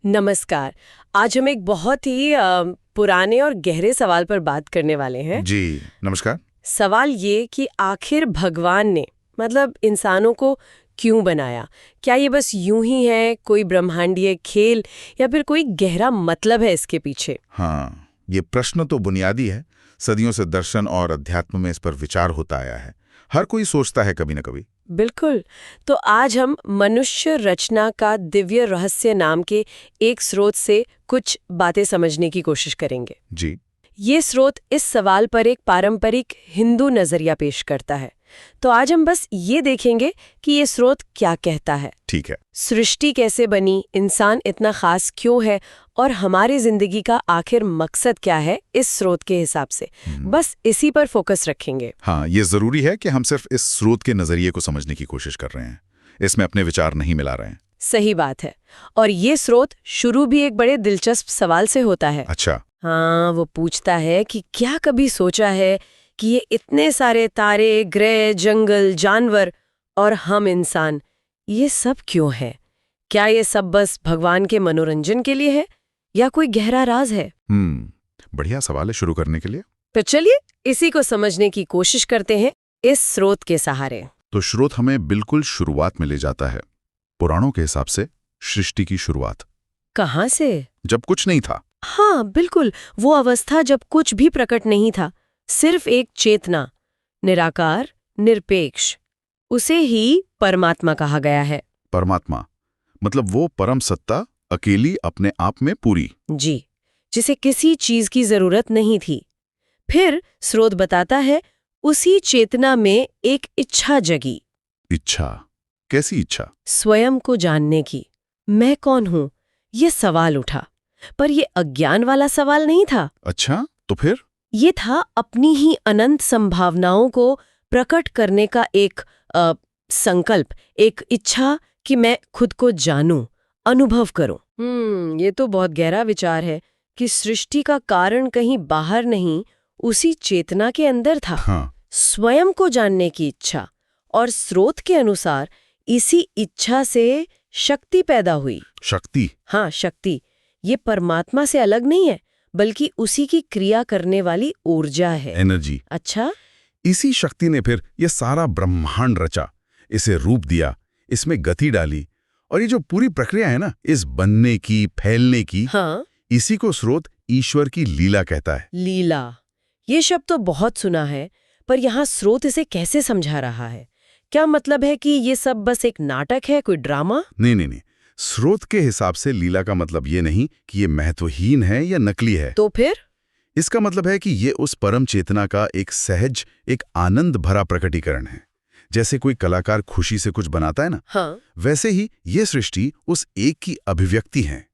नमस्कार। आज हम एक बहुत ही पुराने और गहरे सवाल पर बात करने वाले हैं। जी नमस्कार। सवाल ये कि आखिर भगवान ने मतलब इंसानों को क्यों बनाया? क्या ये बस यूं ही है, कोई ब्रह्मांडीय खेल, या फिर कोई गहरा मतलब है इसके पीछे? हाँ, ये प्रश्न तो बुनियादी है। सदियों से दर्शन और अध्यात्म में इस पर विचार होता आया है। हर कोई सोचता है कभी न कभी। बिल्कुल। तो आज हम मनुष्य रचना का दिव्य रहस्य नाम के एक स्रोत से कुछ बातें समझने की कोशिश करेंगे। जी ये स्रोत इस सवाल पर एक पारंपरिक हिंदू नजरिया पेश करता है। तो आज हम बस ये देखेंगे कि ये स्रोत क्या कहता है। ठीक है। सृष्टि कैसे बनी, इंसान इतना खास क्यों है, और हमारी जिंदगी का आखिर मकसद क्या है इस स्रोत के हिसाब से। बस इसी पर फोकस रखेंगे। हाँ, ये जरूरी है कि हम सिर्फ इस स्रोत के नजरिए को समझने की कोशिश कर रहे हैं, इसमें अपने विचार नहीं मिला रहे हैं। सही बात है। और ये स्रोत शुरू भी एक बड़े दिलचस्प सवाल से होता है। अच्छा। हाँ, वो पूछता है कि क्या कभी सोचा है कि ये इतने सारे तारे, ग्रह, जंगल, जानवर और हम इंसान, ये सब क्यों है? क्या ये सब बस भगवान के मनोरंजन के लिए है या कोई गहरा राज है? बढ़िया सवाल है शुरू करने के लिए। तो चलिए इसी को समझने की कोशिश करते हैं इस स्रोत के सहारे। तो स्रोत हमें बिल्कुल शुरुआत में ले जाता है। पुराणों के हिसाब से सृष्टि की शुरुआत कहाँ से? जब कुछ नहीं था। हाँ बिल्कुल, वो अवस्था जब कुछ भी प्रकट नहीं था, सिर्फ एक चेतना, निराकार, निरपेक्ष। उसे ही परमात्मा कहा गया है। परमात्मा मतलब वो परम सत्ता, अकेली, अपने आप में पूरी। जी, जिसे किसी चीज की जरूरत नहीं थी। फिर स्रोत बताता है उसी चेतना में एक इच्छा जगी। इच्छा? कैसी इच्छा? स्वयं को जानने की। मैं कौन हूं, ये सवाल उठा। पर ये अज्ञान वाला सवाल नहीं था। अच्छा, तो फिर? ये था अपनी ही अनंत संभावनाओं को प्रकट करने का एक संकल्प, एक इच्छा कि मैं खुद को जानूं, अनुभव करूं। ये तो बहुत गहरा विचार है कि सृष्टि का कारण कहीं बाहर नहीं, उसी चेतना के अंदर था। हाँ। स्वयं को जानने की इच्छा। और स्रोत के अनुसार इसी इच्छा से शक्ति पैदा हुई। शक्ति? हाँ, शक्ति। ये परमात्मा से अलग नहीं है, बल्कि उसी की क्रिया करने वाली ऊर्जा है। एनर्जी। अच्छा। इसी शक्ति ने फिर ये सारा ब्रह्मांड रचा, इसे रूप दिया, इसमें गति डाली, और ये जो पूरी प्रक्रिया है ना, इस बनने की, फैलने की, हाँ, इसी को स्रोत ईश्वर की लीला कहता है। लीला, ये शब्द तो बहुत सुना है, पर यहाँ स्रोत इसे कैसे समझा रहा है? क्या मतलब है कि ये सब बस एक नाटक है, कोई ड्रामा? नहीं नहीं नहीं, स्रोत के हिसाब से लीला का मतलब ये नहीं कि ये महत्वहीन है या नकली है। तो फिर? इसका मतलब है कि ये उस परम चेतना का एक सहज, एक आनंद भरा प्रकटीकरण है। जैसे कोई कलाकार खुशी से कुछ बनाता है ना, हाँ, वैसे ही ये सृष्टि उस एक की अभिव्यक्ति है।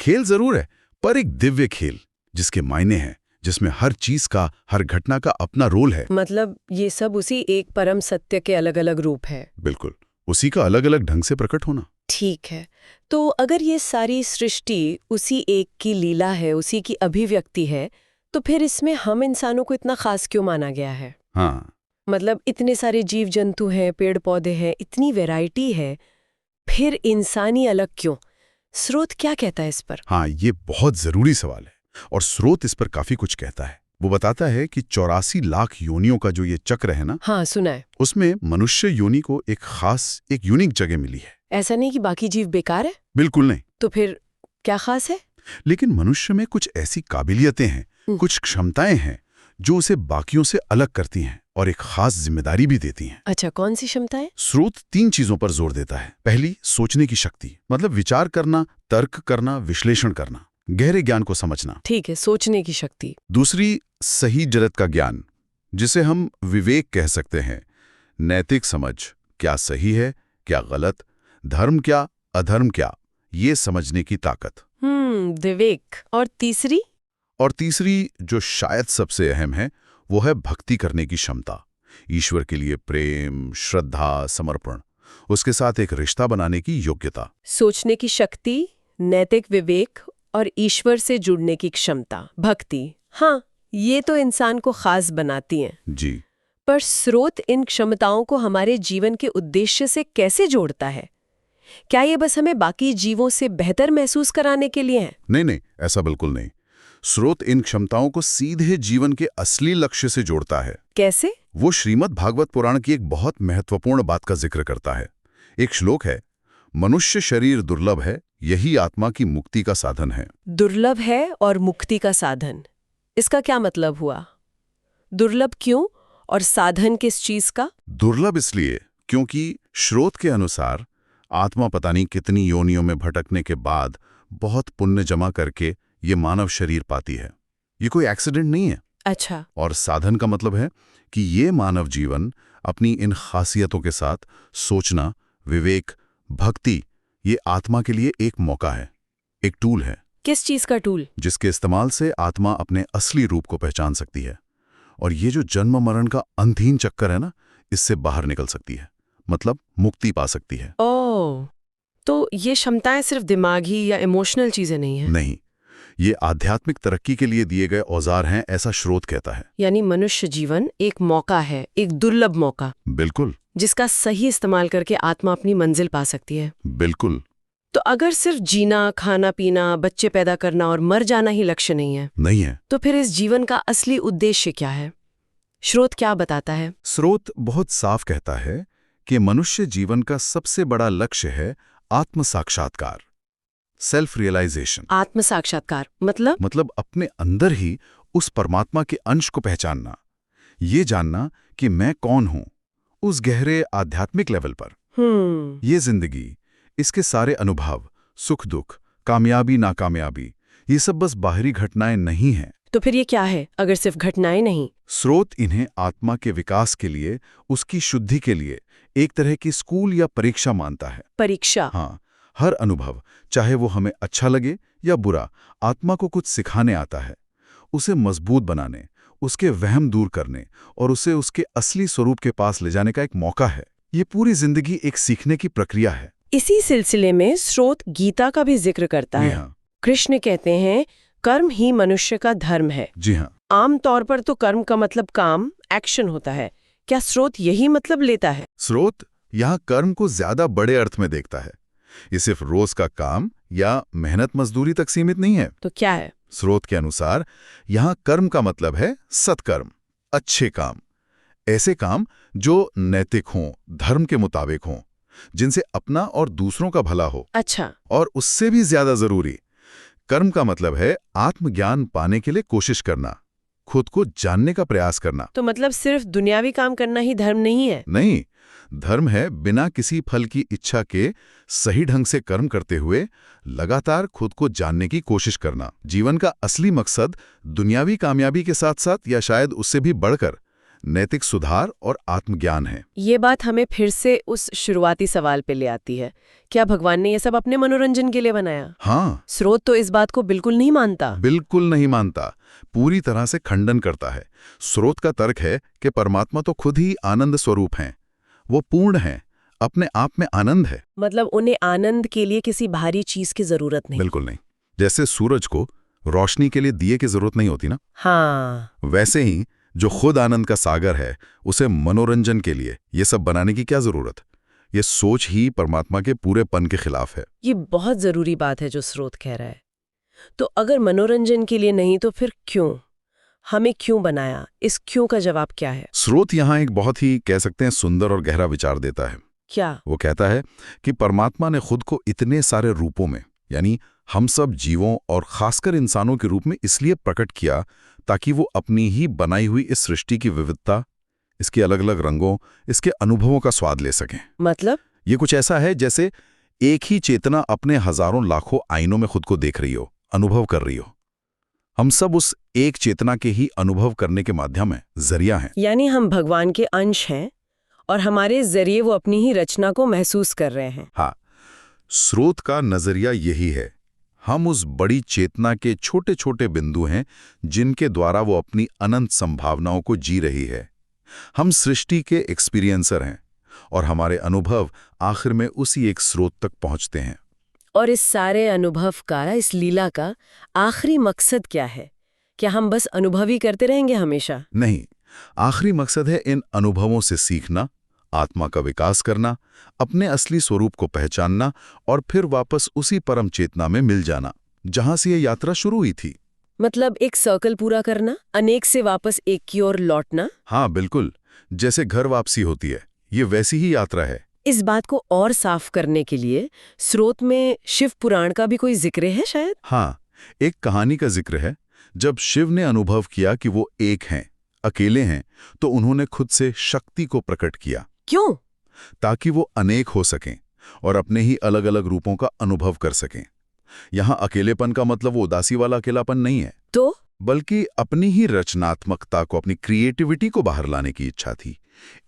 खेल जरूर है, पर एक दिव्य खेल, जिसके मायने हैं, जिसमें हर चीज का, हर घटना का अपना रोल है। मतलब ये सब उसी एक परम सत्य के अलग अलग रूप है। बिल्कुल, उसी का अलग अलग ढंग से प्रकट होना। ठीक है। तो अगर ये सारी सृष्टि उसी एक की लीला है, उसी की अभिव्यक्ति है, तो फिर इसमें हम इंसानों को इतना खास क्यों माना गया है? हाँ। मतलब इतने सारे जीव जंतु हैं, पेड़ पौधे हैं, इतनी वैरायटी है, फिर इंसानी अलग क्यों? स्रोत क्या कहता है इस पर? हाँ, ये बहुत जरूरी सवाल है, और स्रोत इस पर काफी कुछ कहता है। वो बताता है कि 84 लाख योनियों का जो ये चक्र है ना, हाँ, सुना है। उसमें मनुष्य योनि को एक खास, एक यूनिक जगह मिली है। ऐसा नहीं कि बाकी जीव बेकार है? बिल्कुल नहीं। तो फिर क्या खास है? लेकिन मनुष्य में कुछ ऐसी काबिलियतें हैं, कुछ क्षमताएं हैं, जो उसे बाकियों से अलग करती हैं और एक खास जिम्मेदारी भी देती हैं। अच्छा, कौन सी क्षमताएं? स्रोत 3 चीजों पर जोर देता है। पहली, सोचने की शक्ति, मतलब विचार करना, तर्क करना, विश्लेषण करना, गहरे ज्ञान को समझना। ठीक है, सोचने की शक्ति। दूसरी, सही जगत का ज्ञान, जिसे हम विवेक कह सकते हैं। नैतिक समझ, क्या सही है, क्या गलत, धर्म क्या, अधर्म क्या, ये समझने की ताकत। विवेक। और तीसरी? और तीसरी, जो शायद सबसे अहम है, वो है भक्ति करने की क्षमता। ईश्वर के लिए प्रेम, श्रद्धा, समर्पण, उसके साथ एक रिश्ता बनाने की योग्यता। सोचने की शक्ति, नैतिक विवेक और ईश्वर से जुड़ने की क्षमता, भक्ति। हाँ, ये तो इंसान को खास बनाती हैं। जी। पर स्रोत इन क्षमताओं को हमारे जीवन के उद्देश्य से कैसे जोड़ता है? क्या ये बस हमें बाकी जीवों से बेहतर महसूस कराने के लिए है? नहीं नहीं, ऐसा बिल्कुल नहीं। स्रोत इन क्षमताओं को सीधे जीवन के असली लक्ष्य से जोड़ता है। कैसे? वो श्रीमद् भागवत पुराण की एक बहुत महत्वपूर्ण बात का जिक्र करता है। एक श्लोक है, मनुष्य शरीर दुर्लभ है, यही आत्मा की मुक्ति का साधन है। दुर्लभ है और मुक्ति का साधन, इसका क्या मतलब हुआ? दुर्लभ क्यों और साधन किस चीज का? दुर्लभ इसलिए क्योंकि स्रोत के अनुसार आत्मा पता नहीं कितनी योनियों में भटकने के बाद बहुत पुण्य जमा करके ये मानव शरीर पाती है। ये कोई एक्सीडेंट नहीं है। अच्छा। और साधन का मतलब है कि ये मानव जीवन अपनी इन खासियतों के साथ सोचना, विवेक, भक्ति, ये आत्मा के लिए एक मौका है, एक टूल है। किस चीज का टूल? जिसके इस्तेमाल से आत्मा अपने असली रूप को पहचान सकती है और ये जो जन्म मरण का अंतहीन चक्कर है ना, इससे बाहर निकल सकती है, मतलब मुक्ति पा सकती है। ओह, तो ये क्षमताएं सिर्फ दिमागी या इमोशनल चीजें नहीं हैं? नहीं, ये आध्यात्मिक तरक्की के लिए दिए गए औजार हैं, ऐसा स्रोत कहता है। यानी मनुष्य जीवन एक मौका है, एक दुर्लभ मौका, बिल्कुल जिसका सही इस्तेमाल करके आत्मा अपनी मंजिल पा सकती है। बिल्कुल। तो अगर सिर्फ जीना, खाना पीना, बच्चे पैदा करना और मर जाना ही लक्ष्य नहीं है, नहीं है, तो फिर इस जीवन का असली उद्देश्य क्या है? स्रोत क्या बताता है? स्रोत बहुत साफ कहता है कि मनुष्य जीवन का सबसे बड़ा लक्ष्य है आत्म साक्षात्कार, सेल्फ रियलाइजेशन। आत्म साक्षात्कार मतलब अपने अंदर ही उस परमात्मा के अंश को पहचानना, ये जानना कि मैं कौन हूं, उस गहरे आध्यात्मिक लेवल पर। ये जिंदगी, इसके सारे अनुभव, सुख दुख, कामयाबी नाकामयाबी, ये सब बस बाहरी घटनाएं नहीं हैं। तो फिर ये क्या है अगर सिर्फ घटनाएं नहीं? स्रोत इन्हें आत्मा के विकास के लिए, उसकी शुद्धि के लिए एक तरह की स्कूल या परीक्षा मानता है। परीक्षा? हाँ, हर अनुभव, चाहे वो हमें अच्छा लगे या बुरा, आत्मा को कुछ सिखाने आता है, उसे मजबूत बनाने, उसके वहम दूर करने और उसे उसके असली स्वरूप के पास ले जाने का एक मौका है। ये पूरी जिंदगी एक सीखने की प्रक्रिया है। इसी सिलसिले में स्रोत गीता का भी जिक्र करता है। हाँ। कृष्ण कहते हैं, कर्म ही मनुष्य का धर्म है। जी हाँ। आम तौर पर तो कर्म का मतलब काम, एक्शन होता है। क्या स्रोत यही मतलब लेता है? स्रोत यहाँ कर्म को ज्यादा बड़े अर्थ में देखता है। ये सिर्फ रोज का काम या मेहनत मजदूरी तक सीमित नहीं है। तो क्या है? स्रोत के अनुसार यहाँ कर्म का मतलब है सत्कर्म, अच्छे काम, ऐसे काम जो नैतिक हों, धर्म के मुताबिक हों, जिनसे अपना और दूसरों का भला हो। अच्छा। और उससे भी ज्यादा जरूरी, कर्म का मतलब है आत्मज्ञान पाने के लिए कोशिश करना, खुद को जानने का प्रयास करना। तो मतलब सिर्फ दुनियावी काम करना ही धर्म नहीं है? नहीं, धर्म है बिना किसी फल की इच्छा के सही ढंग से कर्म करते हुए लगातार खुद को जानने की कोशिश करना। जीवन का असली मकसद दुनियावी कामयाबी के साथ साथ या शायद उससे भी बढ़कर नैतिक सुधार और आत्मज्ञान है। ये बात हमें फिर से उस शुरुआती सवाल पे ले आती है, क्या भगवान ने ये सब अपने मनोरंजन के लिए बनाया? हाँ। स्रोत तो इस बात को बिल्कुल नहीं मानता। बिल्कुल नहीं मानता, पूरी तरह से खंडन करता है। स्रोत का तर्क है कि परमात्मा तो खुद ही आनंद स्वरूप हैं, वो पूर्ण हैं, अपने आप में आनंद है। मतलब उन्हें आनंद के लिए किसी बाहरी चीज की जरूरत नहीं? बिल्कुल नहीं। जैसे सूरज को रोशनी के लिए दिए की जरूरत नहीं होती ना, हाँ। वैसे ही जो खुद आनंद का सागर है, उसे मनोरंजन के लिए ये सब बनाने की क्या जरूरत? ये सोच ही परमात्मा के पूरेपन के खिलाफ है। ये बहुत जरूरी बात है जो स्रोत कह रहा है। तो अगर मनोरंजन के लिए नहीं तो फिर क्यों? हमें क्यों बनाया? इस क्यों का जवाब क्या है? स्रोत यहाँ एक बहुत ही कह सकते हैं सुंदर और गहरा विचार देता है। क्या? वो कहता है कि परमात्मा ने खुद को इतने सारे रूपों में, यानी हम सब जीवों और खासकर इंसानों के रूप में इसलिए प्रकट किया ताकि वो अपनी ही बनाई हुई इस सृष्टि की विविधता, इसके अलग अलग रंगों, इसके अनुभवों का स्वाद ले सकें। मतलब? ये कुछ ऐसा है जैसे एक ही चेतना अपने हजारों लाखों आईनों में खुद को देख रही हो, अनुभव कर रही हो। हम सब उस एक चेतना के ही अनुभव करने के माध्यम हैं, जरिया हैं। यानी हम भगवान के अंश हैं और हमारे जरिए वो अपनी ही रचना को महसूस कर रहे हैं। हाँ, स्रोत का नजरिया यही है। हम उस बड़ी चेतना के छोटे छोटे बिंदु हैं जिनके द्वारा वो अपनी अनंत संभावनाओं को जी रही है। हम सृष्टि के एक्सपीरियंसर हैं और हमारे अनुभव आखिर में उसी एक स्रोत तक पहुंचते हैं। और इस सारे अनुभव का, इस लीला का आखिरी मकसद क्या है? क्या हम बस अनुभव ही करते रहेंगे हमेशा? नहीं, आखिरी मकसद है इन अनुभवों से सीखना, आत्मा का विकास करना, अपने असली स्वरूप को पहचानना और फिर वापस उसी परम चेतना में मिल जाना जहां से ये यात्रा शुरू हुई थी। मतलब एक सर्कल पूरा करना, अनेक से वापस एक की ओर लौटना। हाँ बिल्कुल, जैसे घर वापसी होती है, ये वैसी ही यात्रा है। इस बात को और साफ करने के लिए स्रोत में शिव पुराण का भी कोई जिक्र है शायद? हाँ, एक कहानी का जिक्र है। जब शिव ने अनुभव किया कि वो एक हैं, अकेले हैं, तो उन्होंने खुद से शक्ति को प्रकट किया। क्यों? ताकि वो अनेक हो सकें और अपने ही अलग अलग रूपों का अनुभव कर सकें। यहाँ अकेलेपन का मतलब वो उदासी वाला अकेलापन नहीं है, तो बल्कि अपनी ही रचनात्मकता को, अपनी क्रिएटिविटी को बाहर लाने की इच्छा थी।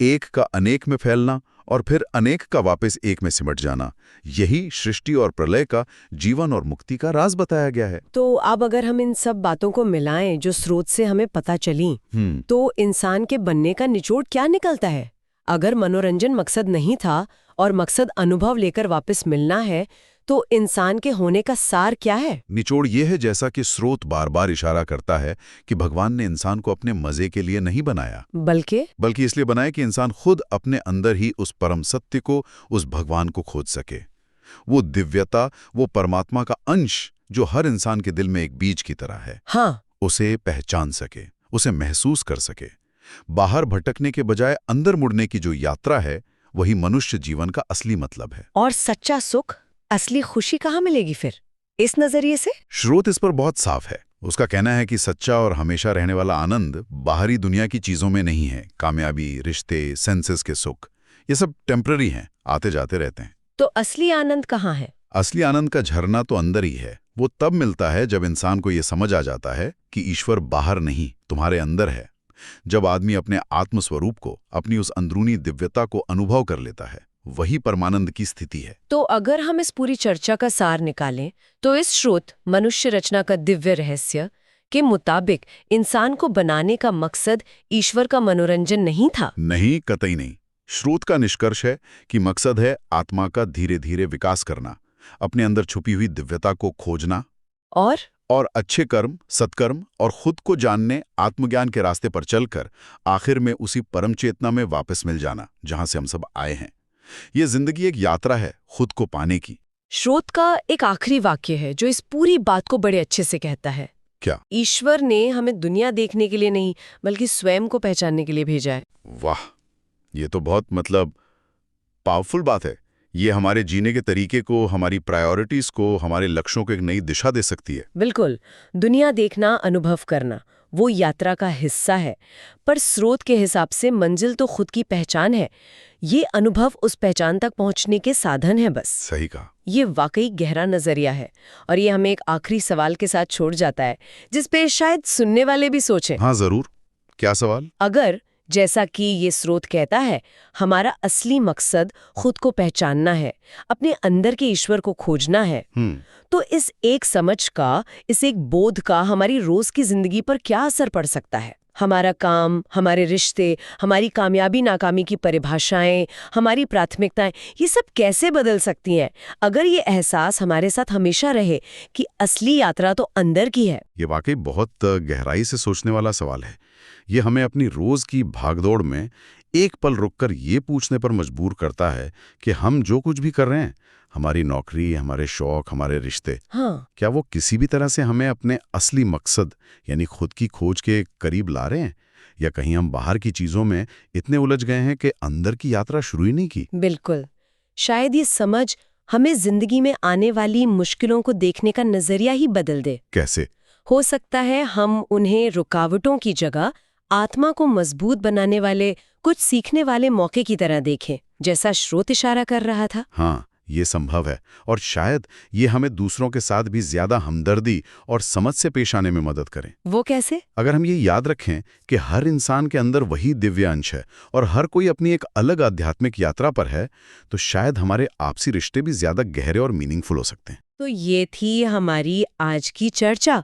एक का अनेक में फैलना और फिर अनेक का वापस एक में सिमट जाना, यही सृष्टि और प्रलय का, जीवन और मुक्ति का राज बताया गया है। तो अब अगर हम इन सब बातों को मिलाएं जो स्रोत से हमें पता चली, तो इंसान के बनने का निचोड़ क्या निकलता है? अगर मनोरंजन मकसद नहीं था और मकसद अनुभव लेकर वापस मिलना है, तो इंसान के होने का सार क्या है? निचोड़ ये है, जैसा कि स्रोत बार बार इशारा करता है, कि भगवान ने इंसान को अपने मजे के लिए नहीं बनाया, बल्कि इसलिए बनाया कि इंसान खुद अपने अंदर ही उस परम सत्य को, उस भगवान को खोज सके। वो दिव्यता, वो परमात्मा का अंश जो हर इंसान के दिल में एक बीज की तरह है, हाँ, उसे पहचान सके, उसे महसूस कर सके। बाहर भटकने के बजाय अंदर मुड़ने की जो यात्रा है, वही मनुष्य जीवन का असली मतलब है। और सच्चा सुख, असली खुशी कहाँ मिलेगी फिर इस नजरिए से? स्रोत इस पर बहुत साफ है। उसका कहना है कि सच्चा और हमेशा रहने वाला आनंद बाहरी दुनिया की चीजों में नहीं है। कामयाबी, रिश्ते, सेंसेस के सुख, ये सब टेम्पररी हैं, आते जाते रहते हैं। तो असली आनंद कहाँ है? असली आनंद का झरना तो अंदर ही है। वो तब मिलता है जब इंसान को ये समझ आ जाता है कि ईश्वर बाहर नहीं, तुम्हारे अंदर है। जब आदमी अपने आत्मस्वरूप को, अपनी उस अंदरूनी दिव्यता को अनुभव कर लेता है, वही परमानंद की स्थिति है। तो अगर हम इस पूरी चर्चा का सार निकालें, तो इस स्रोत मनुष्य रचना का दिव्य रहस्य के मुताबिक इंसान को बनाने का मकसद ईश्वर का मनोरंजन नहीं था। नहीं, कतई नहीं। स्रोत का निष्कर्ष है कि मकसद है आत्मा का धीरे धीरे विकास करना, अपने अंदर छुपी हुई दिव्यता को खोजना और अच्छे कर्म, सत्कर्म और खुद को जानने, आत्मज्ञान के रास्ते पर चलकर आखिर में उसी परम चेतना में वापस मिल जाना जहां से हम सब आए हैं। ये जिंदगी एक यात्रा है खुद को पाने की। स्रोत का एक आखिरी वाक्य है जो इस पूरी बात को बड़े अच्छे से कहता है। क्या? ईश्वर ने हमें दुनिया देखने के लिए नहीं, बल्कि स्वयं को पहचानने के लिए भेजा है। वाह, ये तो बहुत पावरफुल बात है। ये हमारे जीने के तरीके को, हमारी प्रायोरिटीज को, हमारे लक्ष्यों को एक नई दिशा दे सकती है। बिल्कुल। दुनिया देखना, अनुभव करना, वो यात्रा का हिस्सा है, पर स्रोत के हिसाब से मंजिल तो खुद की पहचान है। ये अनुभव उस पहचान तक पहुंचने के साधन है बस। सही कहा। ये वाकई गहरा नजरिया है और ये हमें एक आखिरी सवाल के साथ छोड़ जाता है, जिस पे शायद सुनने वाले भी सोचें। हाँ जरूर। क्या सवाल? अगर, जैसा कि ये स्रोत कहता है, हमारा असली मकसद खुद को पहचानना है, अपने अंदर के ईश्वर को खोजना है, तो इस एक समझ का, इस एक बोध का हमारी रोज की जिंदगी पर क्या असर पड़ सकता है? हमारा काम, हमारे रिश्ते, हमारी कामयाबी नाकामी की परिभाषाएं, हमारी प्राथमिकताएं, ये सब कैसे बदल सकती हैं अगर ये एहसास हमारे साथ हमेशा रहे कि असली यात्रा तो अंदर की है? ये वाकई बहुत गहराई से सोचने वाला सवाल है। ये हमें अपनी रोज की भागदौड़ में एक पल रुककर ये पूछने पर मजबूर करता है कि हम जो कुछ भी कर रहे हैं, हमारी नौकरी, हमारे शौक, हमारे रिश्ते, क्या वो किसी भी तरह से हमें अपने असली मकसद यानी खुद की खोज के करीब ला रहे हैं, या कहीं हम बाहर की चीजों में इतने उलझ गए हैं कि अंदर की यात्रा शुरू ही नहीं की? बिल्कुल। शायद ये समझ हमें जिंदगी में आने वाली मुश्किलों को देखने का नजरिया ही बदल दे। कैसे? हो सकता है हम उन्हें रुकावटों की जगह आत्मा को मजबूत बनाने वाले, कुछ सीखने वाले मौके की तरह देखें, जैसा स्रोत इशारा कर रहा था। हाँ, ये संभव है। और शायद ये हमें दूसरों के साथ भी ज्यादा हमदर्दी और समझ से पेश आने में मदद करें। वो कैसे? अगर हम ये याद रखें कि हर इंसान के अंदर वही दिव्य अंश है और हर कोई अपनी एक अलग आध्यात्मिक यात्रा पर है, तो शायद हमारे आपसी रिश्ते भी ज्यादा गहरे और मीनिंगफुल हो सकते हैं। तो ये थी हमारी आज की चर्चा,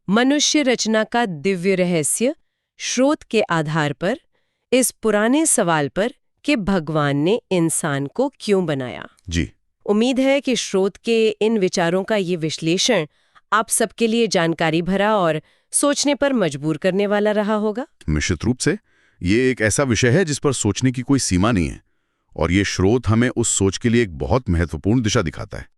मनुष्य रचना का दिव्य रहस्य, स्रोत के आधार पर इस पुराने सवाल पर कि भगवान ने इंसान को क्यों बनाया। जी। उम्मीद है कि स्रोत के इन विचारों का ये विश्लेषण आप सबके लिए जानकारी भरा और सोचने पर मजबूर करने वाला रहा होगा। निश्चित रूप से ये एक ऐसा विषय है जिस पर सोचने की कोई सीमा नहीं है। और ये स्रोत हमें उस सोच के लिए एक बहुत महत्वपूर्ण दिशा दिखाता है।